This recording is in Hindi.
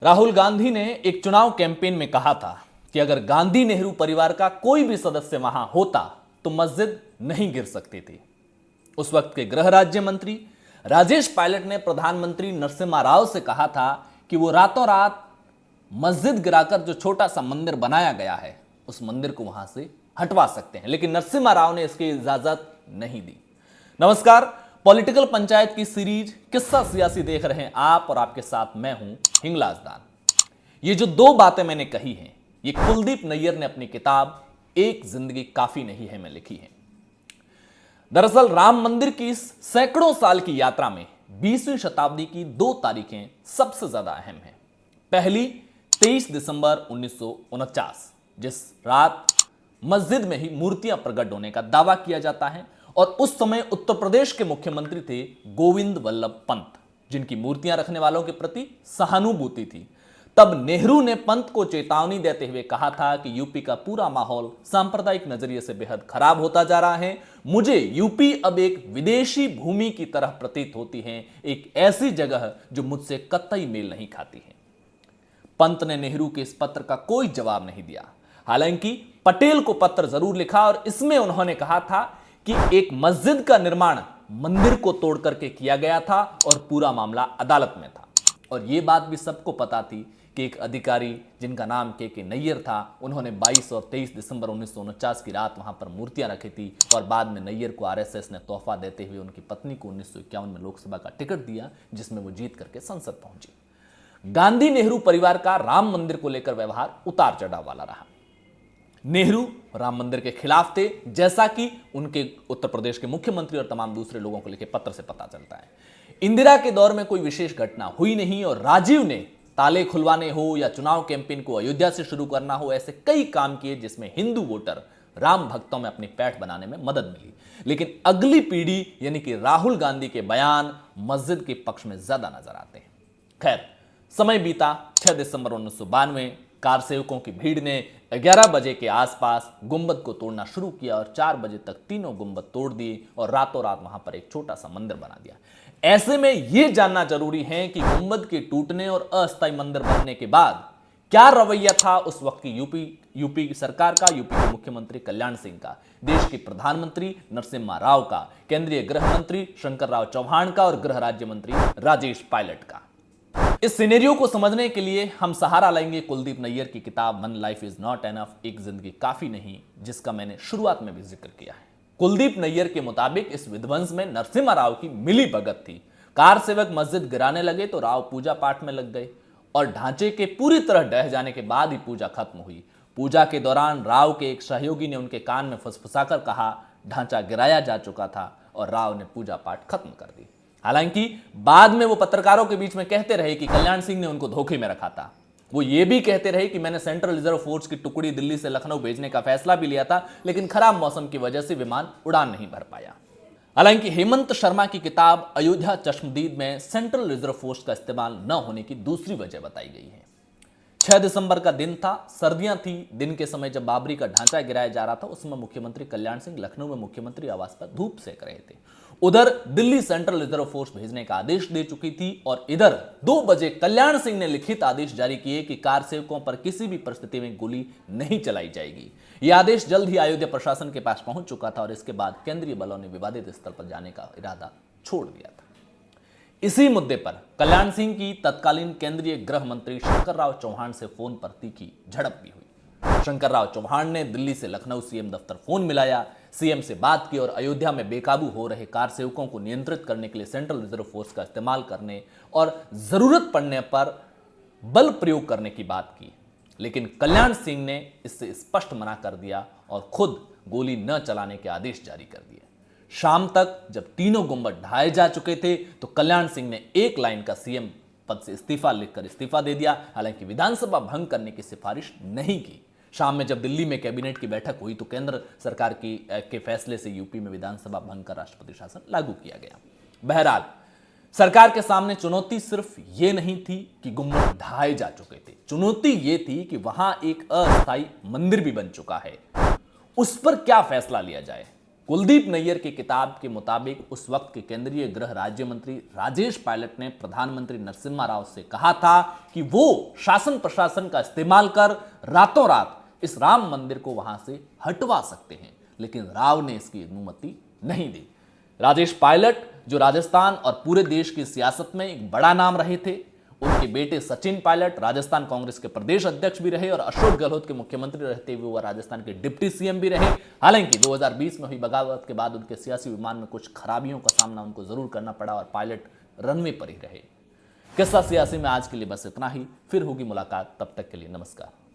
राहुल गांधी ने एक चुनाव कैंपेन में कहा था कि अगर गांधी नेहरू परिवार का कोई भी सदस्य वहां होता तो मस्जिद नहीं गिर सकती थी। उस वक्त के गृह राज्य मंत्री राजेश पायलट ने प्रधानमंत्री नरसिम्हा राव से कहा था कि वो रातों रात मस्जिद गिराकर जो छोटा सा मंदिर बनाया गया है उस मंदिर को वहां से हटवा सकते हैं, लेकिन नरसिम्हा राव ने इसकी इजाजत नहीं दी। नमस्कार, पॉलिटिकल पंचायत की सीरीज किस्सा सियासी देख रहे हैं आप और आपके साथ मैं हूं हिंगलाज दान। ये जो दो बातें मैंने कही हैं ये कुलदीप नैयर ने अपनी किताब एक जिंदगी काफी नहीं है में लिखी है। दरअसल राम मंदिर की इस सैकड़ों साल की यात्रा में 20वीं शताब्दी की दो तारीखें सबसे ज्यादा अहम हैं। पहली 23 दिसंबर 1949, जिस रात मस्जिद में ही मूर्तियां प्रकट होने का दावा किया जाता है और उस समय उत्तर प्रदेश के मुख्यमंत्री थे गोविंद वल्लभ पंत, जिनकी मूर्तियां रखने वालों के प्रति सहानुभूति थी। तब नेहरू ने पंत को चेतावनी देते हुए कहा था कि यूपी का पूरा माहौल सांप्रदायिक नजरिए से बेहद खराब होता जा रहा है। मुझे यूपी अब एक विदेशी भूमि की तरह प्रतीत होती है, एक ऐसी जगह जो मुझसे कतई मेल नहीं खाती है। पंत ने नेहरू के इस पत्र का कोई जवाब नहीं दिया। हालांकि पटेल को पत्र जरूर लिखा और इसमें उन्होंने कहा था कि एक मस्जिद का निर्माण मंदिर को तोड़ करके किया गया था और पूरा मामला अदालत में था। और यह बात भी सबको पता थी कि एक अधिकारी जिनका नाम के नैयर था, उन्होंने 22 और 23 दिसंबर 1949 की रात वहां पर मूर्तियां रखी थी और बाद में नैयर को आरएसएस ने तोहफा देते हुए उनकी पत्नी को 1951 में लोकसभा का टिकट दिया, जिसमें वो जीत करके संसद पहुंची। गांधी नेहरू परिवार का राम मंदिर को लेकर व्यवहार उतार चढ़ाव वाला रहा। नेहरू राम मंदिर के खिलाफ थे, जैसा कि उनके उत्तर प्रदेश के मुख्यमंत्री और तमाम दूसरे लोगों को लिखे पत्र से पता चलता है। इंदिरा के दौर में कोई विशेष घटना हुई नहीं और राजीव ने ताले खुलवाने हो या चुनाव कैंपेन को अयोध्या से शुरू करना हो, ऐसे कई काम किए जिसमें हिंदू वोटर राम भक्तों में अपनी पैठ बनाने में मदद मिली। लेकिन अगली पीढ़ी यानी कि राहुल गांधी के बयान मस्जिद के पक्ष में ज्यादा नजर आते हैं। खैर, समय बीता। 6 दिसंबर 1992 कार सेवकों की भीड़ ने 11 बजे के आसपास गुंबद को तोड़ना शुरू किया और 4 बजे तक तीनों गुंबद तोड़ दिए और रातों रात वहां पर एक छोटा सा मंदिर बना दिया। ऐसे में यह जानना जरूरी है कि गुंबद के टूटने और अस्थायी मंदिर बनने के बाद क्या रवैया था उस वक्त की यूपी की सरकार का, यूपी के मुख्यमंत्री कल्याण सिंह का, देश के प्रधानमंत्री नरसिम्हा राव का, केंद्रीय गृह मंत्री शंकरराव चौहान का और गृह राज्य मंत्री राजेश पायलट का। इस सिनेरियो को समझने के लिए हम सहारा लेंगे कुलदीप नैयर की किताब one life is not enough, एक जिंदगी काफी नहीं, जिसका मैंने शुरुआत में भी जिक्र किया है। कुलदीप नैयर के मुताबिक इस विध्वंस में नरसिम्हा राव की मिली भगत थी। कार सेवक मस्जिद गिराने लगे तो राव पूजा पाठ में लग गए और ढांचे के पूरी तरह ढह जाने के बाद ही पूजा खत्म हुई। पूजा के दौरान राव के एक सहयोगी ने उनके कान में फुसफुसाकर कहा ढांचा गिराया जा चुका था और राव ने पूजा पाठ खत्म कर दी। हालांकि बाद में वो पत्रकारों के बीच में कहते रहे कि कल्याण सिंह ने उनको धोखे में रखा था। वो ये भी कहते रहे कि मैंने सेंट्रल रिजर्व फोर्स की टुकड़ी दिल्ली से लखनऊ भेजने का फैसला भी लिया था, लेकिन खराब मौसम की वजह से विमान उड़ान नहीं भर पाया। हालांकि हेमंत शर्मा की किताब अयोध्या चश्मदीद में सेंट्रल रिजर्व फोर्स का इस्तेमाल न होने की दूसरी वजह बताई गई है। 6 दिसंबर का दिन था, सर्दियां थी। दिन के समय जब बाबरी का ढांचा गिराया जा रहा था उस समय मुख्यमंत्री कल्याण सिंह लखनऊ में मुख्यमंत्री आवास पर धूप सेक रहे थे। उधर दिल्ली सेंट्रल रिजर्व फोर्स भेजने का आदेश दे चुकी थी और इधर 2 बजे कल्याण सिंह ने लिखित आदेश जारी किए कि कार सेवकों पर किसी भी परिस्थिति में गोली नहीं चलाई जाएगी। यह आदेश जल्द ही अयोध्या प्रशासन के पास पहुंच चुका था और इसके बाद केंद्रीय बलों ने विवादित स्थल पर जाने का इरादा छोड़ दिया था। इसी मुद्दे पर कल्याण सिंह की तत्कालीन केंद्रीय गृह मंत्री शंकरराव चौहान से फोन पर तीखी झड़प भी हुई। शंकरराव चौहान ने दिल्ली से लखनऊ सीएम दफ्तर फोन मिलाया, सीएम से बात की और अयोध्या में बेकाबू हो रहे कार सेवकों को नियंत्रित करने के लिए सेंट्रल रिजर्व फोर्स का इस्तेमाल करने और जरूरत पड़ने पर बल प्रयोग करने की बात की। लेकिन कल्याण सिंह ने इससे स्पष्ट मना कर दिया और खुद गोली न चलाने के आदेश जारी कर दिए। शाम तक जब तीनों गुंबद ढाए जा चुके थे तो कल्याण सिंह ने एक लाइन का सीएम पद से इस्तीफा लिखकर इस्तीफा दे दिया। हालांकि विधानसभा भंग करने की सिफारिश नहीं की। शाम में जब दिल्ली में कैबिनेट की बैठक हुई तो केंद्र सरकार के फैसले से यूपी में विधानसभा भंग कर राष्ट्रपति शासन लागू किया गया। बहरहाल सरकार के सामने चुनौती सिर्फ ये नहीं थी कि गुंबद ढाए जा चुके थे, चुनौती ये थी कि वहां एक अस्थायी मंदिर भी बन चुका है। उस पर क्या फैसला लिया जाए। कुलदीप नैयर की किताब के मुताबिक उस वक्त के केंद्रीय गृह राज्य मंत्री राजेश पायलट ने प्रधानमंत्री नरसिम्हा राव से कहा था कि वो शासन प्रशासन का इस्तेमाल कर रातों रात इस राम मंदिर को वहां से हटवा सकते हैं, लेकिन राव ने इसकी अनुमति नहीं दी। राजेश पायलट जो राजस्थान और पूरे देश की सियासत में एक बड़ा नाम रहे थे, उनके बेटे सचिन पायलट राजस्थान कांग्रेस के प्रदेश अध्यक्ष भी रहे और अशोक गहलोत के मुख्यमंत्री रहते हुए वह राजस्थान के डिप्टी सीएम भी रहे। हालांकि 2020 में हुई बगावत के बाद उनके सियासी विमान में कुछ खराबियों का सामना उनको जरूर करना पड़ा और पायलट रनवे पर ही रहे। किस्सा सियासी में आज के लिए बस इतना ही, फिर होगी मुलाकात, तब तक के लिए नमस्कार।